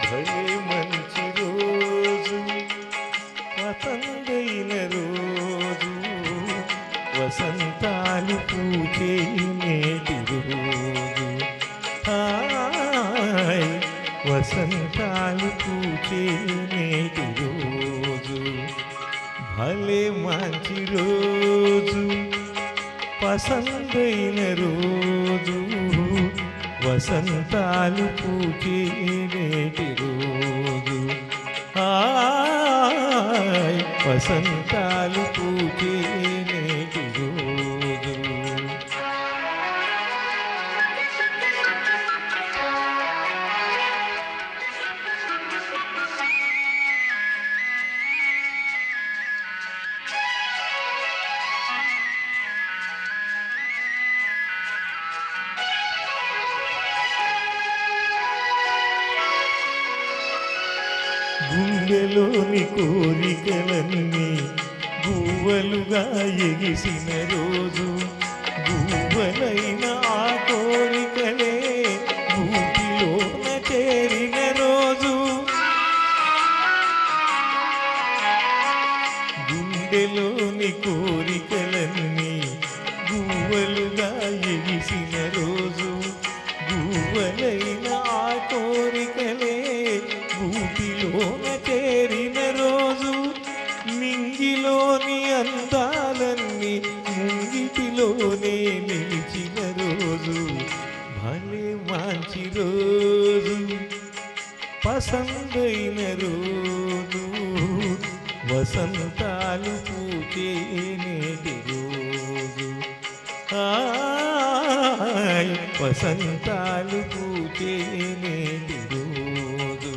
భలే మంచి రోజు పతంగైన రోజు వసంతాలు పూచే నేటి రోజు హాయ్ వసంతాలు పూచే నేటి రోజు భలే మంచి రోజు పసందైన రోజు వసంతాలు పూచే నేటి రోజు హాయ్ వసంతాలు పూచే నేటి రోజు గుండెలోని కోరికలన్నీ గువ్వలుగా ఎగిసిన రోజు గువ్వలైన ఆ కోరికలే గూటిలోన చేరిన రోజు గుండెలోని కోరికలన్నీ గువ్వలుగా ఎగిసిన రోజు గువ్వలైన ఆ కోరికలే గూటిలోన చేరిన రోజు మింగిలోని అందాలన్నీ ముంగిటిలోనే నిలిచిన రోజు భలే మంచి రోజు పసందైన రోజు వసంతాలు పూచే నేటి రోజు హాయ్ వసంతాలు పూచే నేటి రోజు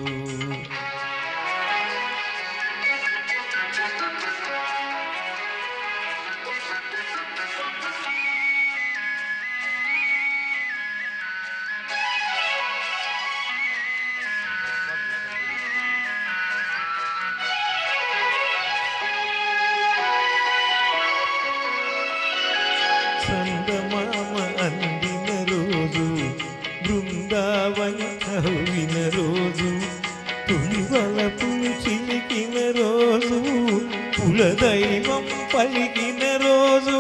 చందమామ అందిన రోజు బృందావన నవ్విన రోజు తులివలపు చిలికిన రోజు కులదైవం పలికిన రోజు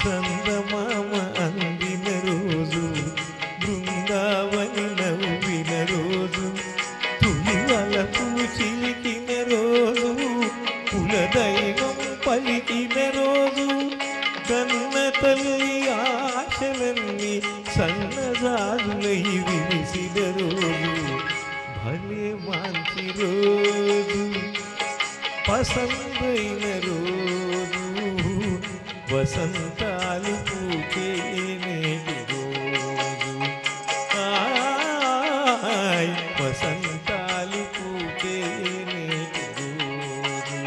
చందమామ అందిన రోజు బృందావని నవ్విన రోజు తులివలపు చిలికిన రోజు కులదైవం పలికిన రోజు కన్న తల్లి ఆశలన్నీ సన్నజాజులై విరిసిన రోజు భలే మంచి రోజు పసందైన రోజు వసంతాలు పూచే నేటి రోజు హాయ్ వసంతాలు పూచే నేటి రోజు